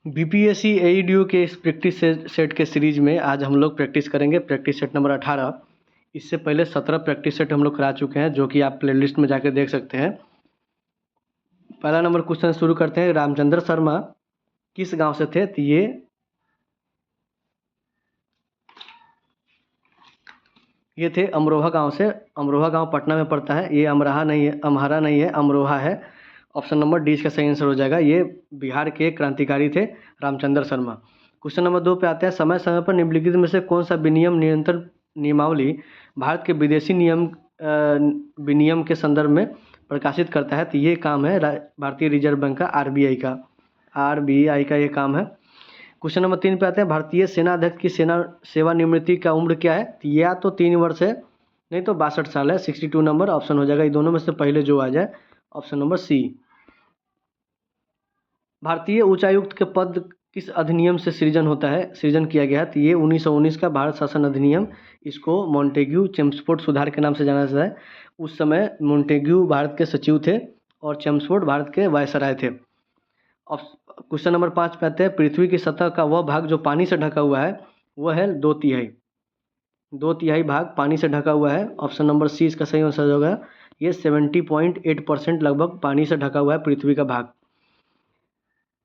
BPSC एईडीओ के इस practice set के सीरीज में आज हम लोग प्रैक्टिस करेंगे प्रैक्टिस सेट नंबर 18। इससे पहले 17 प्रैक्टिस सेट हम लोग करा चुके हैं, जो कि आप प्लेलिस्ट में जाकर देख सकते हैं। पहला नंबर क्वेश्चन शुरू करते हैं। रामचंद्र शर्मा किस गांव से थे? तो ये थे अमरोहा गांव से। अमरोहा गांव पटना में पड़ता है। ये अमराहा नहीं है, अमहारा नहीं है, अमरोहा है। ऑप्शन नंबर डी इसका सही आंसर हो जाएगा। ये बिहार के क्रांतिकारी थे रामचंद्र शर्मा। क्वेश्चन नंबर 2 पे आते हैं। समय समय पर निम्नलिखित में से कौन सा विनियम नियंत्रण नियमावली भारत के विदेशी विनियम के संदर्भ में प्रकाशित करता है? तो ये काम है भारतीय रिजर्व बैंक का, आरबीआई का ये काम है। क्वेश्चन नंबर 3 पे आते हैं। भारतीय सेना अध्यक्ष की सेवानिवृत्ति का उम्र क्या है? तो या तो 3 वर्ष है, नहीं तो 62 साल है। 62 नंबर ऑप्शन हो जाएगा। ये दोनों में से पहले जो आ जाए, ऑप्शन नंबर सी। भारतीय उच्चायुक्त के पद किस अधिनियम से सृजन किया गया है? तो ये 1919 का भारत शासन अधिनियम। इसको मॉन्टेग्यू चेम्सफोर्ड सुधार के नाम से जाना जाता है। उस समय मॉन्टेग्यू भारत के सचिव थे और चेम्सफोर्ड भारत के वायसराय थे। क्वेश्चन नंबर 5 पे आते हैं। पृथ्वी की सतह का वह भाग जो पानी से ढका हुआ है वह है 2/3। 2/3 भाग पानी से ढका हुआ है। ऑप्शन नंबर सी इसका सही आंसर होगा। ये 70.8% लगभग पानी से ढका हुआ है पृथ्वी का भाग।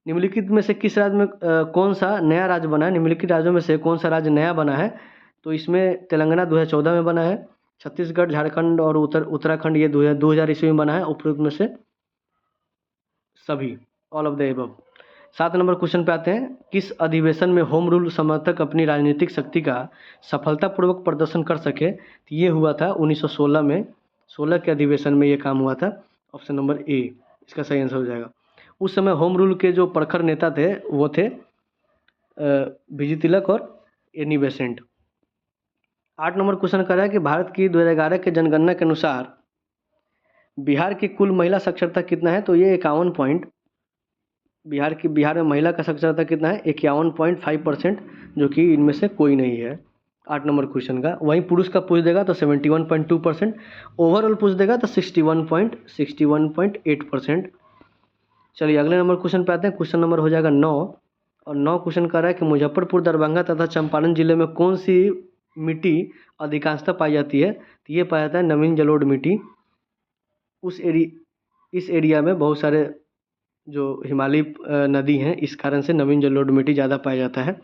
निम्नलिखित में से किस राज्य में कौन सा नया राज्य बना है? निम्नलिखित राज्यों में से कौन सा राज्य नया बना है? तो इसमें तेलंगाना 2014 में बना है। छत्तीसगढ़, झारखंड और उत्तराखंड ये 2000 ईस्वी में बना है। उपरोक्त में से सभी, all of the above. 7 number question पे आते हैं। किस अधिवेशन में होम रूल समर्थक अपनी राजनीतिक शक्ति का सफलतापूर्वक प्रदर्शन कर सके? तो ये हुआ था 1916 में। 16 के अधिवेशन में ये काम हुआ था। ऑप्शन नंबर ए इसका सही आंसर हो जाएगा। उस समय होम रूल के जो प्रखर नेता थे वो थे बीजी तिलक और एनी बेसेंट। 8 नंबर क्वेश्चन कर रहा है कि भारत की 2011 के जनगणना के अनुसार बिहार की कुल महिला साक्षरता कितना है? तो ये 51 पॉइंट। बिहार में महिला का साक्षरता कितना है? 51.5%, जो कि इनमें से कोई नहीं है 8 नंबर क्वेश्चन का। वहीं पुरुष का पूछ देगा तो 71.2%, ओवरऑल पूछ देगा तो 61.8%। चलिए अगले नंबर क्वेश्चन पे आते हैं। क्वेश्चन नंबर हो जाएगा 9, और 9 क्वेश्चन कर रहा है कि मुजफ्फरपुर, दरभंगा तथा चंपारण जिले में कौन सी मिट्टी अधिकांशतः पाई जाती है? तो ये पाया जाता है नवीन जलोढ़ मिट्टी। इस एरिया में बहुत सारे जो हिमालयी नदी हैं, इस कारण से नवीन जलोढ़ मिट्टी ज़्यादा पाया जाता है।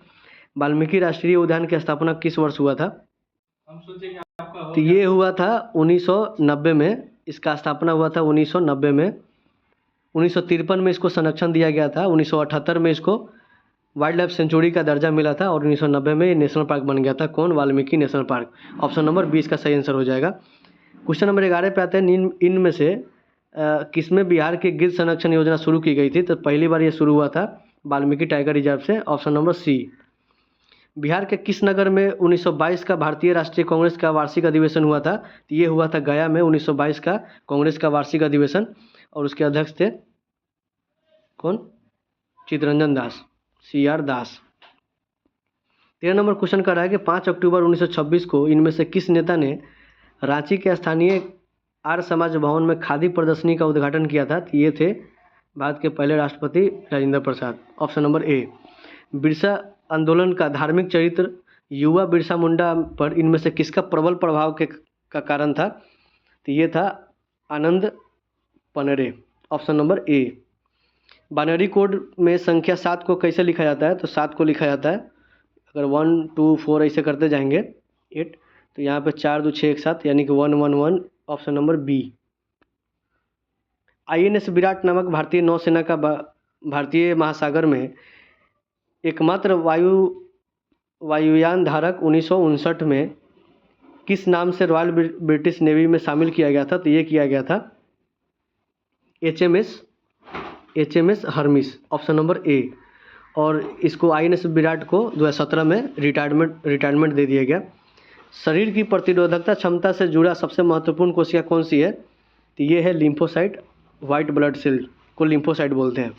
वाल्मीकि राष्ट्रीय उद्यान की स्थापना किस वर्ष हुआ था? तो ये हुआ था 1990 में। इसका स्थापना हुआ था 1990 में। 1953 में इसको संरक्षण दिया गया था। 1978 में इसको वाइल्ड लाइफ सेंचुरी का दर्जा मिला था और 1990 में ये नेशनल पार्क बन गया था। कौन? Valmiki national park. Option number 20 का सही आंसर हो जाएगा। क्वेश्चन नंबर 11 पे आते हैं। इनमें से किसमें बिहार की गिद्ध संरक्षण योजना शुरू की गई थी? तो पहली बार ये शुरू हुआ था वाल्मीकि टाइगर रिजर्व से। Option number C. बिहार के किस नगर में 1922 का भारतीय राष्ट्रीय कांग्रेस का वार्षिक अधिवेशन हुआ था? तो ये हुआ था गया में 1922 का कांग्रेस का वार्षिक अधिवेशन, और उसके अध्यक्ष थे कौन? चित्तरंजन दास, CR दास। 13 नंबर क्वेश्चन कर रहा है कि 5 अक्टूबर 1926 को इनमें से किस नेता ने रांची के स्थानीय आर्य समाज भवन में खादी प्रदर्शनी का उद्घाटन किया था? तो ये थे भारत के पहले राष्ट्रपति Rajendra Prasad. Option number A. Birsa आंदोलन का धार्मिक चरित्र युवा बिरसा मुंडा पर इनमें से किसका प्रबल प्रभाव का कारण था? तो ये था Anand Panre. Option number A. Binary code में संख्या 7 को कैसे लिखा जाता है? तो 7 को लिखा जाता है, अगर 1 2 4 ऐसे करते जाएंगे 8, तो यहाँ पे 4 2 6 1 7, यानी कि 1 1 1। Option number B. INS Viraat नामक भारतीय नौसेना का भारतीय महासागर में एकमात्र वायुयान धारक 1959 में किस नाम से रॉयल ब्रिटिश नेवी में शामिल किया गया था? तो ये किया गया था HMS हर्मिस। ऑप्शन नंबर ए। और इसको INS विराट को 2017 में रिटायरमेंट दे दिया गया। शरीर की प्रतिरोधकता क्षमता से जुड़ा सबसे महत्वपूर्ण कोशिका कौन सी है? तो ये है लिम्फोसाइट। वाइट ब्लड सेल को लिम्फोसाइट बोलते हैं।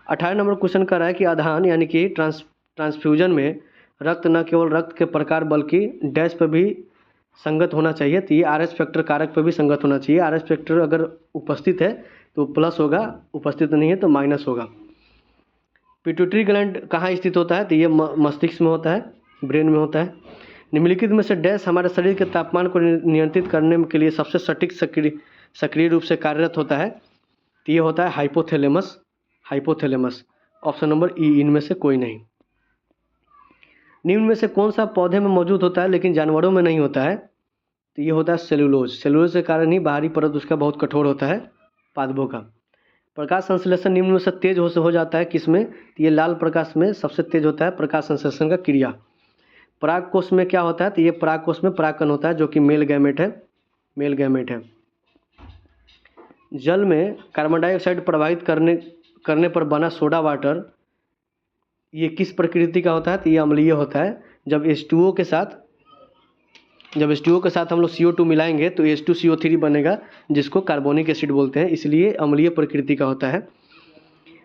18 नंबर क्वेश्चन कर रहा है कि आधान यानी कि ट्रांसफ्यूजन में रक्त न केवल रक्त के प्रकार बल्कि डैश पर भी संगत होना चाहिए। तो ये RH फैक्टर कारक पर भी संगत होना चाहिए। RH फैक्टर अगर उपस्थित है तो प्लस होगा, उपस्थित नहीं है तो माइनस होगा। पिट्यूटरी ग्लैंड कहाँ स्थित होता है? तो ये मस्तिष्क में होता है, ब्रेन में होता है। निम्नलिखित में से डैश हमारे शरीर के तापमान को नियंत्रित करने के लिए सबसे सटीक सक्रिय रूप से कार्यरत होता है? तो ये होता है हाइपोथैलेमस। हाइपोथैलेमस ऑप्शन नंबर ई, इनमें से कोई नहीं। निम्न में से कौन सा पौधे में मौजूद होता है लेकिन जानवरों में नहीं होता है? तो ये होता है सेलुलोज। सेलुलोज के कारण ही बाहरी परत उसका बहुत कठोर होता है, पादपों का। प्रकाश संश्लेषण निम्न में से तेज हो जाता है किसमें? तो ये लाल प्रकाश में सबसे तेज होता है प्रकाश संश्लेषण का क्रिया। पराग कोष में क्या होता है? तो ये पराग कोष में परागकण होता है जो कि मेल गैमेट है, मेल गैमेट है। जल में कार्बन डाइऑक्साइड प्रवाहित करने पर बना सोडा वाटर ये किस प्रकृति का होता है? तो ये अम्लीय होता है। जब H2O के साथ हम लोग CO2 मिलाएंगे तो H2CO3 बनेगा, जिसको कार्बोनिक एसिड बोलते हैं, इसलिए अम्लीय प्रकृति का होता है।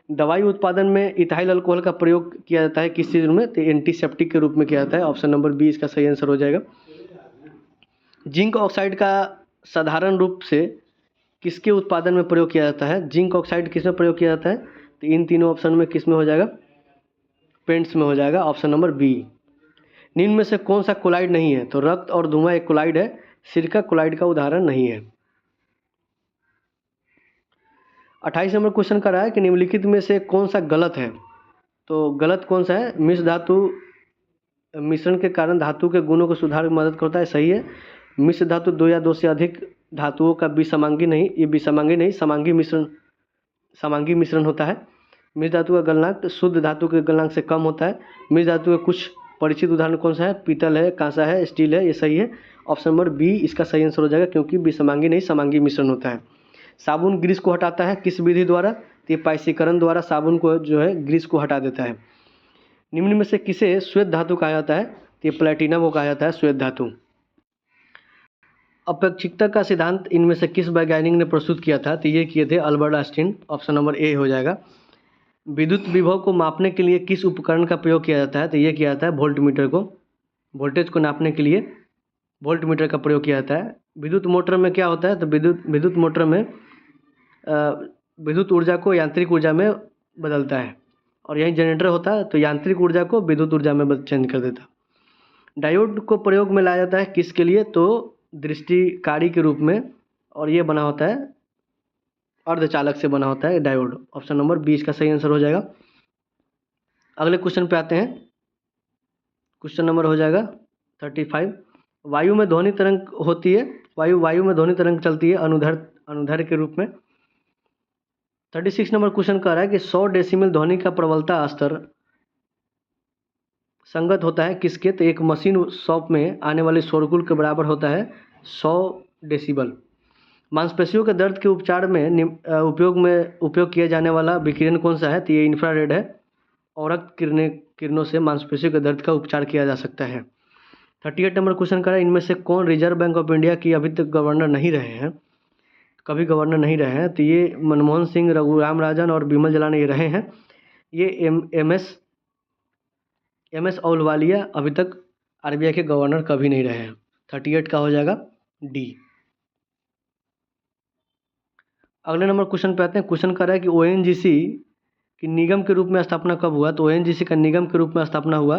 दवाई उत्पादन में इथाइल अल्कोहल का प्रयोग किया जाता है किस चीज़ में? तो एंटीसेप्टिक के रूप में किया जाता है। ऑप्शन नंबर बी इसका सही आंसर हो जाएगा। जिंक ऑक्साइड का साधारण रूप से किसके उत्पादन में प्रयोग किया जाता है? जिंक ऑक्साइड किस में प्रयोग किया जाता है? तो इन तीनों ऑप्शन में किस में हो जाएगा? पेंट्स में हो जाएगा। Option number B. निम्न में से कौन सा कोलाइड नहीं है? तो रक्त और धुआं एक कोलाइड है, सिरका कोलाइड का उदाहरण नहीं है। 28 नंबर क्वेश्चन कर रहा है कि निम्नलिखित में से कौन सा गलत है? तो गलत कौन सा है? मिश्र धातु मिश्रण के कारण धातु के गुणों को सुधार में मदद करता है, सही है। मिश्र धातु दो या दो से अधिक धातुओं का विसमांगी नहीं, ये विसमांगी नहीं समांगी मिश्रण होता है। मिश्र धातु का गलनांक शुद्ध धातु के गलनांक से कम होता है। मिश्र धातु के कुछ परिचित उदाहरण कौन सा है? पीतल है, कांसा है, स्टील है, ये सही है। ऑप्शन नंबर बी इसका सही आंसर हो जाएगा, क्योंकि विसमांगी नहीं समांगी मिश्रण होता है। साबुन ग्रीस को हटाता है किस विधि द्वारा? तो ये पाइसीकरण द्वारा साबुन को जो है ग्रीस को हटा देता है। निम्न में से किसे श्वेत धातु कहा जाता है? तो ये प्लेटिनम को कहा जाता है श्वेत धातु। अपेक्षिकता का सिद्धांत इनमें से किस वैज्ञानिक ने प्रस्तुत किया था? तो ये किए थे अल्बर्ट आइंस्टीन। ऑप्शन नंबर ए हो जाएगा। विद्युत विभव को मापने के लिए किस उपकरण का प्रयोग किया जाता है? तो ये किया जाता है वोल्टमीटर को। वोल्टेज को नापने के लिए वोल्टमीटर का प्रयोग किया जाता है। विद्युत मोटर में क्या होता है? तो विद्युत मोटर में विद्युत ऊर्जा को यांत्रिक ऊर्जा में बदलता है, और यही जनरेटर होता है तो यांत्रिक ऊर्जा को विद्युत ऊर्जा में चेंज कर देता है। डायोड को प्रयोग में लाया जाता है किसके लिए? तो दृष्टिकारी के रूप में, और ये बना होता है अर्धचालक से बना होता है डायोड। ऑप्शन नंबर 20 का सही आंसर हो जाएगा। अगले क्वेश्चन पे आते हैं। क्वेश्चन नंबर हो जाएगा 35। वायु में ध्वनि तरंग होती है, वायु में ध्वनि तरंग चलती है अनुदैर्ध्य के रूप में। 36 नंबर क्वेश्चन कह रहा है कि 100 डेसिमल ध्वनि का प्रबलता स्तर संगत होता है किसके? तो एक मशीन शॉप में आने वाले शोरगुल के बराबर होता है 100 डेसिबल। मांसपेशियों के दर्द के उपचार में उपयोग किया जाने वाला विकिरण कौन सा है? तो ये इंफ्रारेड है, और रक्त किरणों से मांसपेशियों के दर्द का उपचार किया जा सकता है। 38 नंबर क्वेश्चन करा, इनमें से कौन रिजर्व बैंक ऑफ इंडिया की अभी तक गवर्नर नहीं रहे हैं, कभी गवर्नर नहीं रहे हैं? तो ये मनमोहन सिंह, रघुराम राजन और बिमल जलान ये रहे हैं। ये एम एस अहलूवालिया अभी तक आरबीआई के गवर्नर कभी नहीं रहे हैं। 38 का हो जाएगा डी। अगले नंबर क्वेश्चन पे आते हैं। क्वेश्चन कर रहा है कि ओएनजीसी की निगम के रूप में स्थापना कब हुआ? तो ओएनजीसी का निगम के रूप में स्थापना हुआ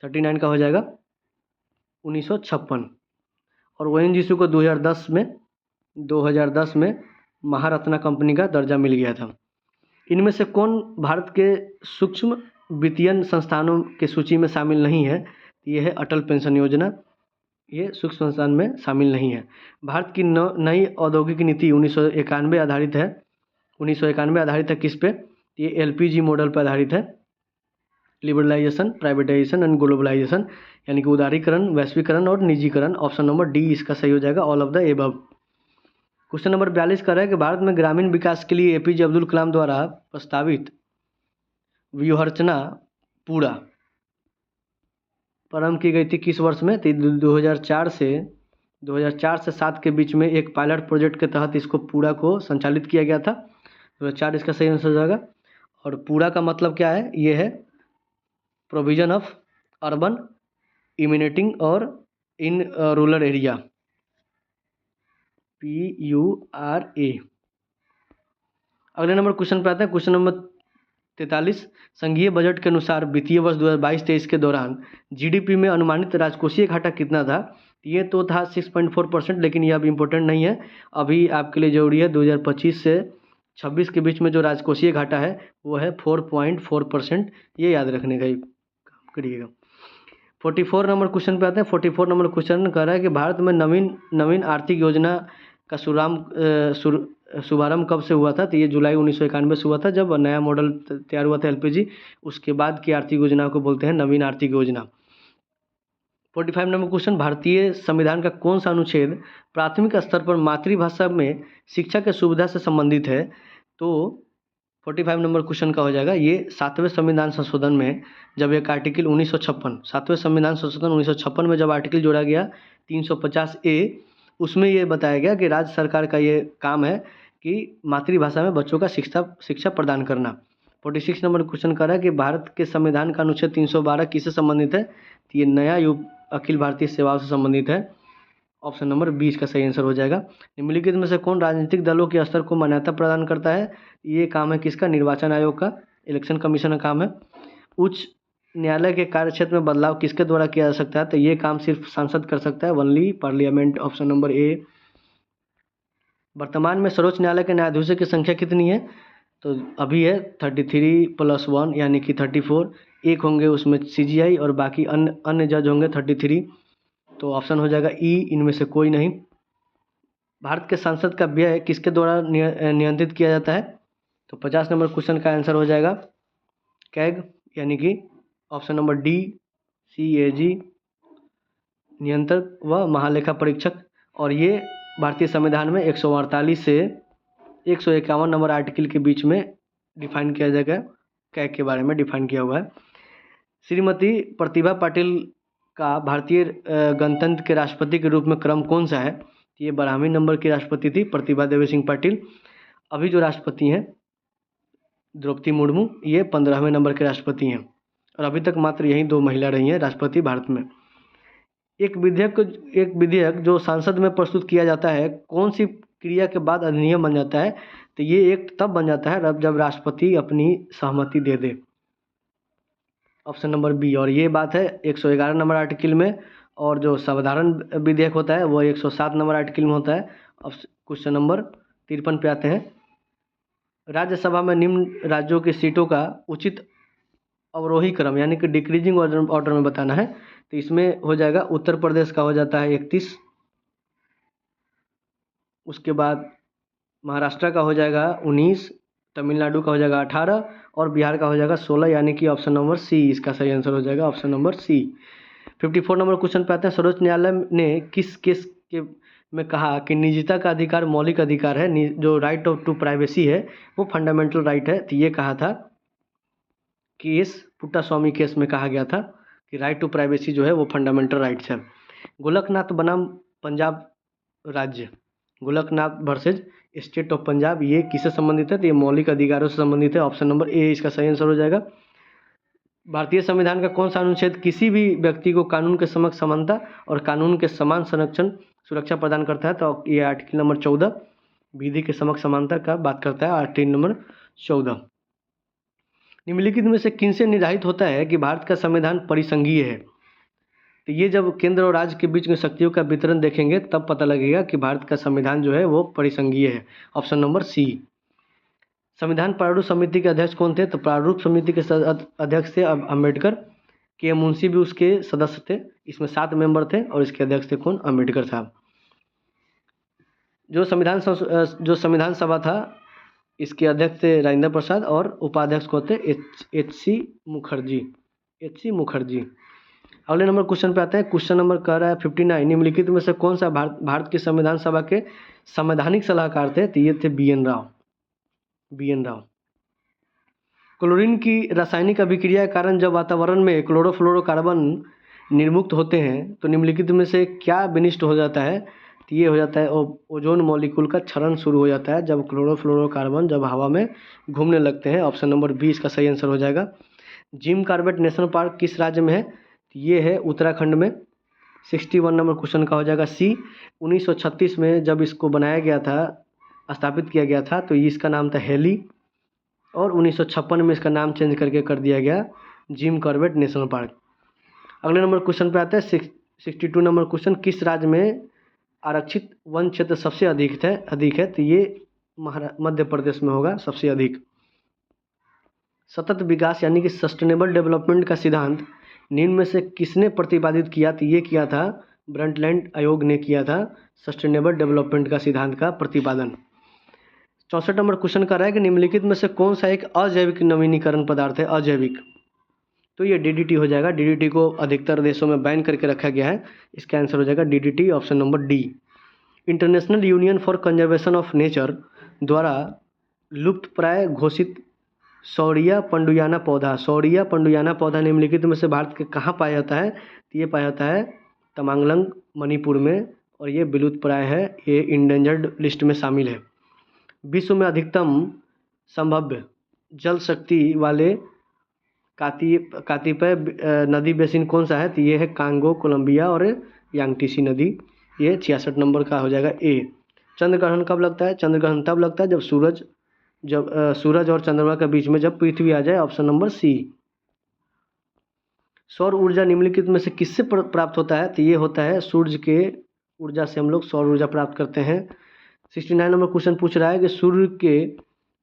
39 का हो जाएगा 1956। और ओएनजीसी को 2010 में महारत्ना कंपनी का दर्जा मिल गया था। इनमें से कौन भारत के सूक्ष्म वित्तीय संस्थानों की सूची में शामिल नहीं है? ये है अटल पेंशन योजना, ये सूक्ष्म संस्थान में शामिल नहीं है। भारत की नई औद्योगिक नीति 1991 आधारित है। 1991 आधारित है किस पे? ये एलपीजी मॉडल पर आधारित है। लिबरलाइजेशन, प्राइवेटाइजेशन एंड ग्लोबलाइजेशन, यानी कि उदारीकरण, वैश्वीकरण और निजीकरण। ऑप्शन नंबर डी इसका सही हो जाएगा, all of the above. Question number 42 कर रहा है कि भारत में ग्रामीण विकास के लिए एपीजे अब्दुल कलाम द्वारा प्रस्तावित व्यूहरचना पूरा प्रारंभ की गई थी किस वर्ष में? तो 2004 से 7 के बीच में एक पायलट प्रोजेक्ट के तहत इसको पूरा को संचालित किया गया था। 2004 इसका सही आंसर हो जाएगा। और पूरा का मतलब क्या है? ये है प्रोविजन ऑफ अर्बन इम्यूनिटिंग और इन रूरल एरिया, PURA। अगले नंबर क्वेश्चन पे आते हैं। क्वेश्चन नंबर 43 संघीय बजट के अनुसार वित्तीय वर्ष 2022-23 के दौरान जीडीपी में अनुमानित राजकोषीय घाटा कितना था? ये तो था 6.4%, लेकिन ये अब इम्पोर्टेंट नहीं है। अभी आपके लिए जरूरी है 2025 से 26 के बीच में जो राजकोषीय घाटा है वो है 4.4%। ये याद रखने का ही काम करिएगा। 44 नंबर क्वेश्चन पे आते हैं। 44 नंबर क्वेश्चन कह रहा है कि भारत में नवीन आर्थिक योजना का शुभारंभ कब से हुआ था? तो ये जुलाई 1991 से हुआ था, जब नया मॉडल तैयार हुआ था एलपीजी। उसके बाद की आर्थिक योजना को बोलते हैं नवीन आर्थिक योजना। 45 नंबर क्वेश्चन, भारतीय संविधान का कौन सा अनुच्छेद प्राथमिक स्तर पर मातृभाषा में शिक्षा की सुविधा से संबंधित है? तो 45 नंबर क्वेश्चन का हो जाएगा ये 7वें संविधान संशोधन में जब एक आर्टिकल 1956 7वें संविधान संशोधन 1956 में जब आर्टिकल जोड़ा गया 350A, उसमें ये बताया गया कि राज्य सरकार का ये काम है कि मातृभाषा में बच्चों का शिक्षा प्रदान करना। 46 नंबर क्वेश्चन कर रहा है कि भारत के संविधान का अनुच्छेद 312 किससे संबंधित है? तो ये नया युग अखिल भारतीय सेवाओं से संबंधित है। ऑप्शन नंबर 20 का सही आंसर हो जाएगा। निम्नलिखित में से कौन राजनीतिक दलों के स्तर को मान्यता प्रदान करता है? ये काम है किसका? निर्वाचन आयोग का, इलेक्शन कमीशन का काम है। उच्च न्यायालय के कार्यक्षेत्र में बदलाव किसके द्वारा किया जा सकता है? तो ये काम सिर्फ सांसद कर सकता है, ओनली पार्लियामेंट। ऑप्शन नंबर ए। वर्तमान में सर्वोच्च न्यायालय के न्यायाधीशों की संख्या कितनी है? तो अभी है 33 + 1 यानी कि 34। एक होंगे उसमें सीजीआई और बाकी अन्य जज होंगे 33। तो ऑप्शन हो जाएगा ई, इनमें से कोई नहीं। भारत के संसद का व्यय किसके द्वारा नियंत्रित किया जाता है? तो 50 नंबर क्वेश्चन का आंसर हो जाएगा कैग, यानी कि ऑप्शन नंबर डी, CAG, नियंत्रक व महालेखा परीक्षक। और ये भारतीय संविधान में 148 से 151 नंबर आर्टिकल के बीच में डिफाइन किया जाएगा। कैग के बारे में डिफाइन किया हुआ है। श्रीमती प्रतिभा पाटिल का भारतीय गणतंत्र के राष्ट्रपति के रूप में क्रम कौन सा है? ये 12वें नंबर की राष्ट्रपति थी प्रतिभा देवी सिंह पाटिल। अभी जो राष्ट्रपति हैं द्रौपदी मुर्मू, ये 15वें नंबर के राष्ट्रपति हैं और अभी तक मात्र यही 2 महिला रही हैं राष्ट्रपति भारत में। एक विधेयक जो संसद में प्रस्तुत किया जाता है कौन सी क्रिया के बाद अधिनियम बन जाता है? तो ये एक तब बन जाता है जब राष्ट्रपति अपनी सहमति दे दे। Option number B. और ये बात है 111 नंबर आर्टिकल में, और जो साधारण विधेयक होता है वो 107 नंबर आर्टिकल में होता है। अब क्वेश्चन नंबर 53 पे आते हैं। राज्यसभा में निम्न राज्यों की सीटों का उचित अवरोही क्रम यानी कि डिक्रीजिंग ऑर्डर में बताना है। तो इसमें हो जाएगा उत्तर प्रदेश का हो जाता है 31, उसके बाद महाराष्ट्र का हो जाएगा 19, तमिलनाडु का हो जाएगा 18 और बिहार का हो जाएगा 16, यानी कि ऑप्शन नंबर सी इसका सही आंसर हो जाएगा, option number C. 54 number question पे आते हैं। सर्वोच्च न्यायालय ने किस केस के में कहा कि निजता का अधिकार मौलिक अधिकार है, जो राइट ऑफ टू प्राइवेसी है वो फंडामेंटल राइट है। तो ये कहा था केस पुट्टास्वामी केस में कहा गया था कि राइट टू प्राइवेसी जो है वो फंडामेंटल राइट्स है। गोलकनाथ बनाम पंजाब राज्य, Golaknath versus state of Punjab, ये किससे संबंधित है? तो ये मौलिक अधिकारों से संबंधित है। ऑप्शन नंबर ए इसका सही आंसर हो जाएगा। भारतीय संविधान का कौन सा अनुच्छेद किसी भी व्यक्ति को कानून के समक्ष समानता और कानून के समान संरक्षण सुरक्षा प्रदान करता है? तो ये आर्टिकल नंबर 14 विधि के समक्ष समानता का बात करता है, आर्टिकल नंबर 14। निम्नलिखित में से किनसे निर्धारित होता है कि भारत का संविधान परिसंघीय है? तो ये जब केंद्र और राज्य के बीच में शक्तियों का वितरण देखेंगे तब पता लगेगा कि भारत का संविधान जो है वो परिसंघीय है। Option number C. संविधान प्रारूप समिति के अध्यक्ष कौन थे? तो प्रारूप समिति के अध्यक्ष थे अम्बेडकर। के मुंशी भी उसके सदस्य थे। इसमें 7 मेंबर थे और इसके अध्यक्ष थे कौन? अम्बेडकर साहब। जो संविधान सभा था इसके अध्यक्ष थे राजेंद्र प्रसाद और उपाध्यक्ष को थे एच.सी. मुखर्जी। अगले नंबर क्वेश्चन पे आते हैं। क्वेश्चन नंबर कह रहा है 59। निम्नलिखित में से कौन सा भारत की संविधान सभा के संवैधानिक सलाहकार थे? तो ये थे बी.एन. राव। क्लोरीन की रासायनिक अभिक्रिया के कारण जब वातावरण में क्लोरोफ्लोरोकार्बन निर्मुक्त होते हैं तो निम्नलिखित में से क्या विनिष्ट हो जाता है? तो ये हो जाता है ओजोन मॉलिक्यूल का क्षरण शुरू हो जाता है जब क्लोरोफ्लोरोकार्बन जब हवा में घूमने लगते हैं। ऑप्शन नंबर बी इसका सही आंसर हो जाएगा। जिम कॉर्बेट नेशनल पार्क किस राज्य में है? तो ये है उत्तराखंड में। 61 नंबर क्वेश्चन का हो जाएगा सी। 1936 में जब इसको बनाया गया था, स्थापित किया गया था, तो इसका नाम था हेली। और 1956 में इसका नाम चेंज करके कर दिया गया जिम कॉर्बेट नेशनल पार्क। अगले नंबर क्वेश्चन पे आते हैं 62 नंबर क्वेश्चन, किस राज्य में आरक्षित वन क्षेत्र सबसे अधिक है? तो ये मध्य प्रदेश में होगा सबसे अधिक। सतत विकास यानी कि सस्टेनेबल डेवलपमेंट का सिद्धांत निम्न में से किसने प्रतिपादित किया? तो ये किया था ब्रंटलैंड आयोग ने किया था सस्टेनेबल डेवलपमेंट का सिद्धांत का प्रतिपादन। 64 नंबर क्वेश्चन कर रहा है कि निम्नलिखित में से कौन सा एक अजैविक नवीनीकरण पदार्थ है? अजैविक, तो ये DDT हो जाएगा। DDT को अधिकतर देशों में बैन करके रखा गया है। इसका आंसर हो जाएगा DDT, option number D. International union for conservation of nature द्वारा लुप्त प्राय घोषित सौरिया पंडुयाना पौधा निम्नलिखित में से भारत के कहाँ पाया जाता है? तो ये पाया जाता है तमांगलंग, मणिपुर में, और ये विलुप्त प्राय है, ये इंडेंजर्ड लिस्ट में शामिल है। विश्व में अधिकतम संभाव्य जल शक्ति वाले कतिपय नदी बेसिन कौन सा है? तो ये है कांगो, कोलंबिया और यांगटीसी नदी। ये 66 नंबर का हो जाएगा ए। चंद्र ग्रहण कब लगता है? चंद्र ग्रहण तब लगता है जब सूरज और चंद्रमा के बीच में जब पृथ्वी आ जाए, ऑप्शन नंबर सी। सौर ऊर्जा निम्नलिखित में से किससे प्राप्त होता है? तो ये होता है सूर्य के ऊर्जा से हम लोग सौर ऊर्जा प्राप्त करते हैं। 69 नंबर क्वेश्चन पूछ रहा है कि सूर्य के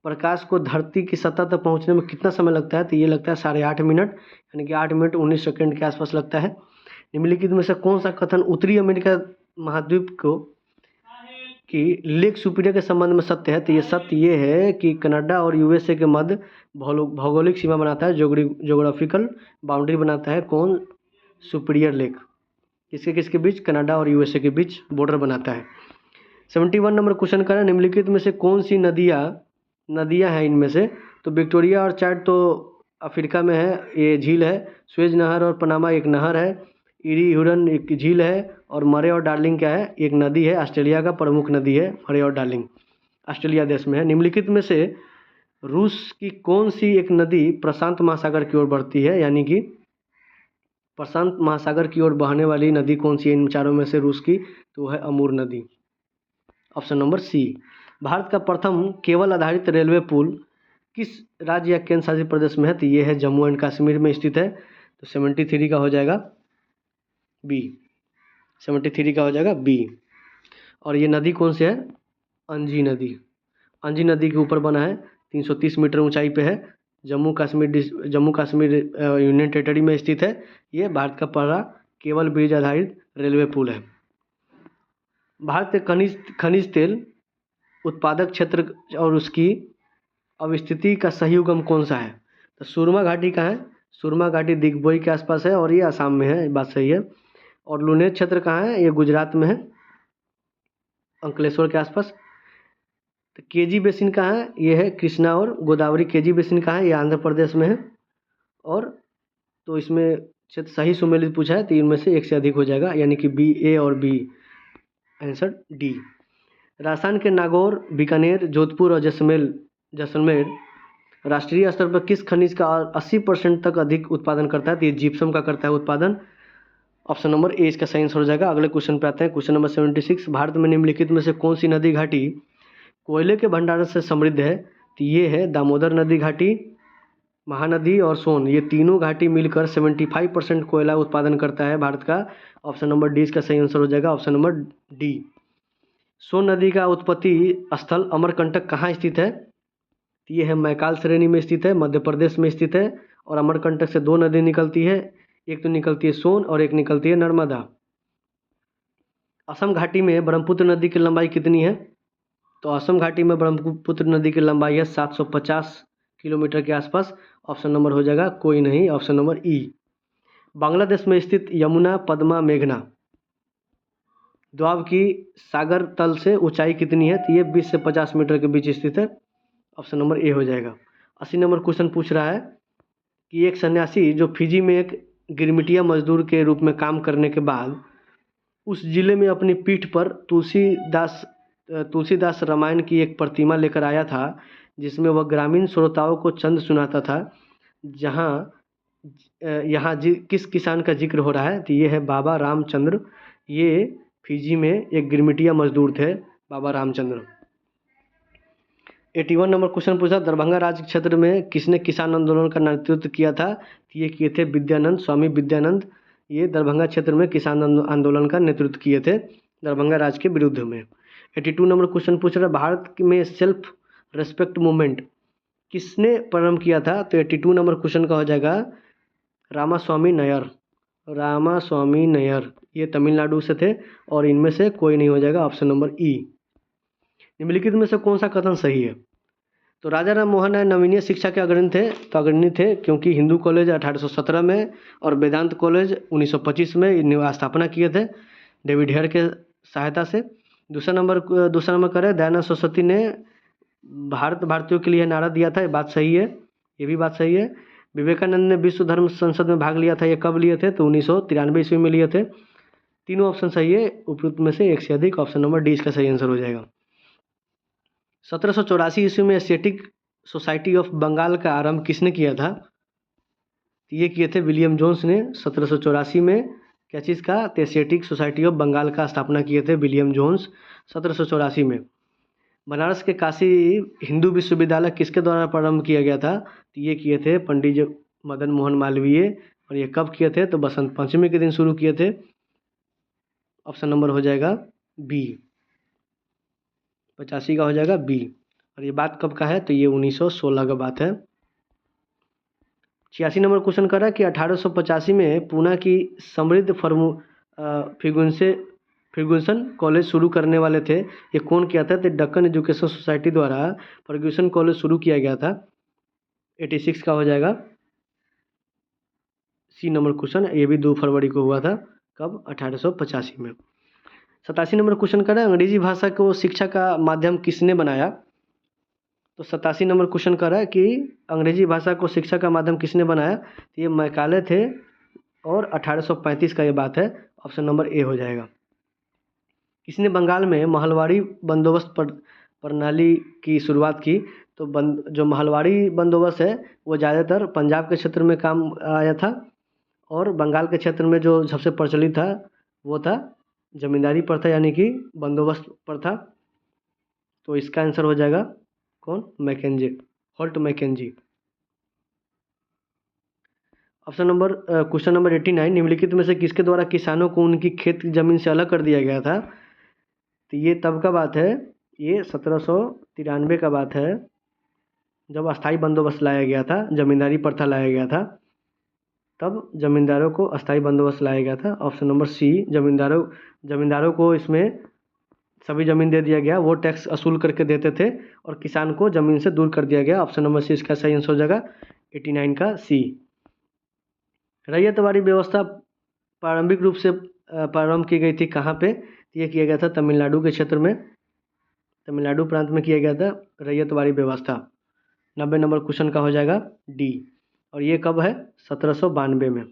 प्रकाश को धरती की सतह तक पहुंचने में कितना समय लगता है? तो ये लगता है 8.5 मिनट, यानी कि 8 मिनट 19 सेकंड के आसपास लगता है। निम्नलिखित में से कौन सा कथन उत्तरी अमेरिका महाद्वीप को कि लेक सुपीरियर के संबंध में सत्य है? तो ये सत्य ये है कि कनाडा और USA के मध्य भौगोलिक सीमा बनाता है, जोग्राफिकल बाउंड्री बनाता है कौन? Superior lake. किसके बीच? कनाडा और USA के बीच बॉर्डर बनाता है। 71 नंबर क्वेश्चन कर रहा है, निम्नलिखित में से कौन सी नदियाँ हैं इनमें से? तो विक्टोरिया और चाड तो अफ्रीका में है, ये झील है। स्वेज नहर और पनामा एक नहर है। इरी हुरन एक झील है। और मरे और डार्लिंग क्या है? एक नदी है, ऑस्ट्रेलिया का प्रमुख नदी है मरे और डार्लिंग, ऑस्ट्रेलिया देश में है। निम्नलिखित में से रूस की कौन सी एक नदी प्रशांत महासागर की ओर बढ़ती है? यानी कि प्रशांत महासागर की ओर बहने वाली नदी कौन सी है इन चारों में से रूस की? तो वो है अमूर नदी, ऑप्शन नंबर सी। भारत का प्रथम केबल आधारित रेलवे पुल किस राज्य या केंद्र शासित प्रदेश में है? तो ये है जम्मू एंड कश्मीर में स्थित है। तो 73 का हो जाएगा बी, 73 का हो जाएगा बी। और ये नदी कौन सी है? अंजी नदी के ऊपर बना है, 330 मीटर ऊंचाई पे है, जम्मू कश्मीर यूनियन टेरिटरी में स्थित है। ये भारत का पहला केबल ब्रिज आधारित रेलवे पुल है। भारत के खनिज तेल उत्पादक क्षेत्र और उसकी अवस्थिति का सही उगम कौन सा है? तो सुरमा घाटी कहाँ है? सुरमा घाटी दिग्बोई के आसपास है और ये असम में है, बात सही है। और लुनेर क्षेत्र कहाँ है? ये गुजरात में है, अंकलेश्वर के आसपास। तो केजी बेसिन कहाँ है? ये है कृष्णा और गोदावरी। केजी बेसिन कहाँ है? ये आंध्र प्रदेश में है। और तो इसमें क्षेत्र सही सुमेलित पूछा है, तो इनमें से एक से अधिक हो जाएगा, यानी कि बी, ए और बी, आंसर डी। राजस्थान के नागौर, बीकानेर, जोधपुर और जैसलमेर राष्ट्रीय स्तर पर किस खनिज का 80% तक अधिक उत्पादन करता है? तो ये जिप्सम का करता है उत्पादन, ऑप्शन नंबर ए इसका सही आंसर हो जाएगा। अगले क्वेश्चन पे आते हैं, क्वेश्चन नंबर 76। भारत में निम्नलिखित में से कौन सी नदी घाटी कोयले के भंडारण से समृद्ध है? तो ये है दामोदर नदी घाटी, महानदी और सोन। ये तीनों घाटी मिलकर 75% कोयला उत्पादन करता है भारत का, ऑप्शन नंबर डी इसका सही आंसर हो जाएगा, ऑप्शन नंबर डी। सोन नदी का उत्पत्ति स्थल अमरकंटक कहाँ स्थित है? तो ये है मैकाल श्रेणी में स्थित है, मध्य प्रदेश में स्थित है। और अमरकंटक से 2 नदी निकलती है, एक तो निकलती है सोन और एक निकलती है नर्मदा। असम घाटी में ब्रह्मपुत्र नदी की लंबाई कितनी है? तो असम घाटी में ब्रह्मपुत्र नदी की लंबाई है 750 किलोमीटर के आसपास, ऑप्शन नंबर हो जाएगा कोई नहीं, ऑप्शन नंबर ई। बांग्लादेश में स्थित यमुना, पद्मा, मेघना द्वाब की सागर तल से ऊंचाई कितनी है? तो ये 20 से 50 मीटर के बीच स्थित है, ऑप्शन नंबर ए हो जाएगा। 80 नंबर क्वेश्चन पूछ रहा है कि एक सन्यासी जो फिजी में एक गिरमिटिया मजदूर के रूप में काम करने के बाद उस जिले में अपनी पीठ पर तुलसीदास रामायण की एक प्रतिमा लेकर आया था, जिसमें वह ग्रामीण श्रोताओं को चंद सुनाता था। यहाँ किस किसान का जिक्र हो रहा है? तो ये है बाबा रामचंद्र। ये फिजी में एक गिरमिटिया मजदूर थे, बाबा रामचंद्र। 81 नंबर क्वेश्चन पूछा, दरभंगा राज्य क्षेत्र में किसने किसान आंदोलन का नेतृत्व किया था? तो ये किए थे विद्यानंद, स्वामी विद्यानंद। ये दरभंगा क्षेत्र में किसान आंदोलन का नेतृत्व किए थे दरभंगा राज्य के विरुद्ध में। 82 नंबर क्वेश्चन पूछ रहा है, भारत में सेल्फ रेस्पेक्ट मूवमेंट किसने प्रारंभ किया था? तो 82 नंबर क्वेश्चन का हो जाएगा रामास्वामी नायर। रामास्वामी नायर ये तमिलनाडु से थे और इनमें से कोई नहीं हो जाएगा, ऑप्शन नंबर ई। निम्नलिखित में से कौन सा कथन सही है? तो राजा राम मोहन राय नवीनीय शिक्षा के अग्रणी थे, तो अग्रणी थे क्योंकि हिंदू कॉलेज 1817 में और वेदांत कॉलेज 1925 में इन्हें स्थापना किए थे डेविड हेयर के सहायता से। दूसरा नंबर करें, दयानंद सरस्वती ने भारतीयों के लिए नारा दिया था, ये बात सही है, ये भी बात सही है। विवेकानंद ने विश्व धर्म संसद में भाग लिया था, ये कब लिए थे? तो 1993 ईस्वी में लिए थे। तीनों ऑप्शन सही है, उपरोक्त में से एक से अधिक, ऑप्शन नंबर डी इसका सही आंसर हो जाएगा। 1784 ईस्वी में एशियाटिक सोसाइटी ऑफ बंगाल का आरंभ किसने किया था? तो ये किए थे विलियम जोन्स ने 1784 में। क्या चीज़ का? तो एशियाटिक सोसाइटी ऑफ बंगाल का स्थापना किए थे विलियम जोन्स 1784 में। बनारस के काशी हिंदू विश्वविद्यालय किसके द्वारा प्रारंभ किया गया था? तो ये किए थे पंडित मदन मोहन मालवीय। और ये कब किए थे? तो बसंत पंचमी के दिन शुरू किए थे, ऑप्शन नंबर हो जाएगा बी, 85 का हो जाएगा बी। और ये बात कब का है? तो ये 1916 का बात है। 86 नंबर क्वेश्चन कर रहा है कि 1885 में पूना की समृद्ध फर्ग्यूसन कॉलेज शुरू करने वाले थे, ये कौन किया था? तो दक्कन एजुकेशन सोसाइटी द्वारा फर्ग्यूसन कॉलेज शुरू किया गया था। 86 का हो जाएगा सी नंबर क्वेश्चन, ये भी 2 फरवरी को हुआ था। कब? 1885 में। 87 नंबर क्वेश्चन कर रहा है, अंग्रेजी भाषा को शिक्षा का माध्यम किसने बनाया? तो 87 नंबर क्वेश्चन कर रहा है कि अंग्रेजी भाषा को शिक्षा का माध्यम किसने बनाया? तो ये मैकाले थे और 1835 का ये बात है, ऑप्शन नंबर ए हो जाएगा। किसने बंगाल में महलवाड़ी बंदोबस्त प्रणाली की शुरुआत की? तो जो महलवाड़ी बंदोबस्त है वो ज़्यादातर पंजाब के क्षेत्र में काम आया था और बंगाल के क्षेत्र में जो सबसे प्रचलित था वो था जमींदारी प्रथा, यानी कि बंदोबस्त प्रथा। तो इसका आंसर हो जाएगा कौन? Mackenzie, Holt Mackenzie. Option number question number 89, निम्नलिखित में से किसके द्वारा किसानों को उनकी खेत जमीन से अलग कर दिया गया था? तो ये तब का बात है, ये 1793 का बात है, जब अस्थाई बंदोबस्त लाया गया था, जमींदारी प्रथा लाया गया था, तब जमींदारों को अस्थाई बंदोबस्त लाया गया था। ऑप्शन नंबर सी, जमींदारों को इसमें सभी ज़मीन दे दिया गया, वो टैक्स वसूल करके देते थे और किसान को ज़मीन से दूर कर दिया गया। ऑप्शन नंबर सी इसका सही आंसर हो जाएगा, 89 का सी। रैयतवाड़ी व्यवस्था प्रारंभिक रूप से प्रारंभ की गई थी कहाँ पे? ये किया गया था तमिलनाडु के क्षेत्र में, तमिलनाडु प्रांत में किया गया था रैयतवाड़ी व्यवस्था। 90 नंबर क्वेश्चन का हो जाएगा डी। और ये कब है? 1792 में।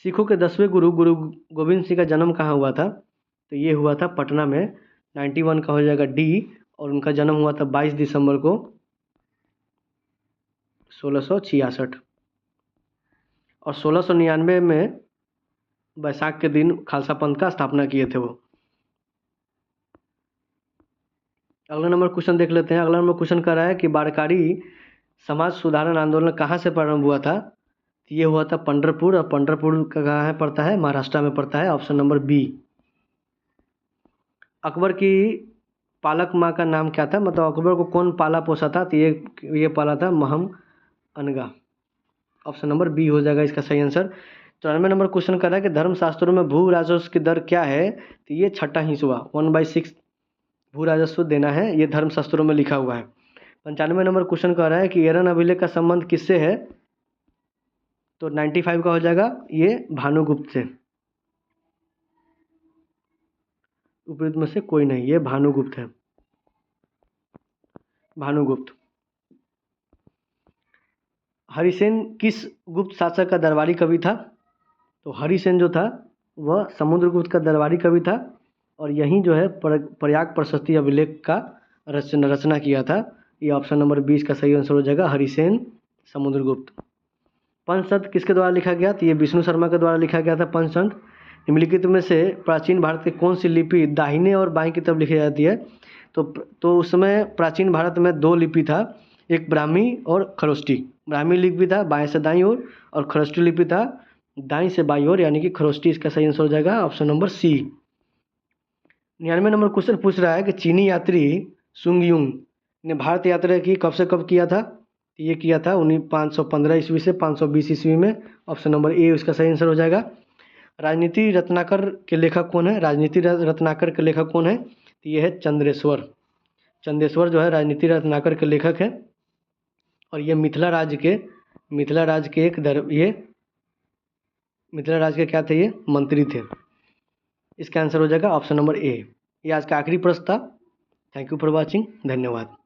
सिखों के 10वें गुरु गोविंद सिंह का जन्म कहाँ हुआ था? तो ये हुआ था पटना में। 91 का हो जाएगा डी। और उनका जन्म हुआ था 22 दिसंबर को 1666। और 1699 में बैसाख के दिन खालसा पंथ का स्थापना किए थे वो। अगला नंबर क्वेश्चन देख लेते हैं। अगला नंबर क्वेश्चन कर रहा है कि बारकारी समाज सुधारण आंदोलन कहाँ से प्रारंभ हुआ था? तो ये हुआ था पंढरपुर, और पंढरपुर का कहाँ है पड़ता है? महाराष्ट्र में पड़ता है, ऑप्शन नंबर बी। अकबर की पालक माँ का नाम क्या था? मतलब अकबर को कौन पाला पोसा था? तो ये पाला था महम अनगा। ऑप्शन नंबर बी हो जाएगा इसका सही आंसर। 94 नंबर क्वेश्चन कर रहा है कि धर्मशास्त्रों में भू राजस्व की दर क्या है? तो ये 6ठा हिस्सा 1/6 भू राजस्व देना है, ये धर्मशास्त्रों में लिखा हुआ है। 95 नंबर क्वेश्चन कर रहा है कि एरन अभिलेख का संबंध किससे है? तो 95 का हो जाएगा ये भानुगुप्त से, उपयुक्त में से कोई नहीं, ये भानुगुप्त है, भानुगुप्त। हरिसेन किस गुप्त शासक का दरबारी कवि था? तो हरिसेन जो था वह समुद्रगुप्त का दरबारी कवि था और यहीं जो है प्रयाग प्रशस्ति अभिलेख का रचना किया था। ये ऑप्शन नंबर 20 का सही आंसर हो जाएगा, हरिसेन समुद्रगुप्त। पंचतंत्र किसके द्वारा लिखा गया? तो ये विष्णु शर्मा के द्वारा लिखा गया था पंचतंत्र। निम्नलिखित में से प्राचीन भारत की कौन सी लिपि दाहिने और बाएं की तरफ लिखी जाती है? तो उस समय प्राचीन भारत में 2 लिपि था, एक ब्राह्मी और खरोष्ठी। ब्राह्मी लिपि था बाएं से दाईं ओर और खरोष्ठी लिपि था दाईं से बाईं ओर, यानी कि खरोष्ठी इसका सही आंसर हो जाएगा option number C. 99 number question पूछ रहा है कि चीनी यात्री सुंगयुंग ने भारत यात्रा की कब से कब किया था? ये किया था 515 ईस्वी से 520 ईस्वी में। ऑप्शन नंबर ए उसका सही आंसर हो जाएगा। राजनीति रत्नाकर के लेखक कौन है? राजनीति रत्नाकर के लेखक कौन है? तो ये है चंद्रेश्वर। चंद्रेश्वर जो है राजनीति रत्नाकर के लेखक है और ये मिथिला राज्य के क्या थे? ये मंत्री थे। इसका आंसर हो जाएगा ऑप्शन नंबर ए। ये आज का आखिरी प्रश्न था। Thank you for watching. धन्यवाद।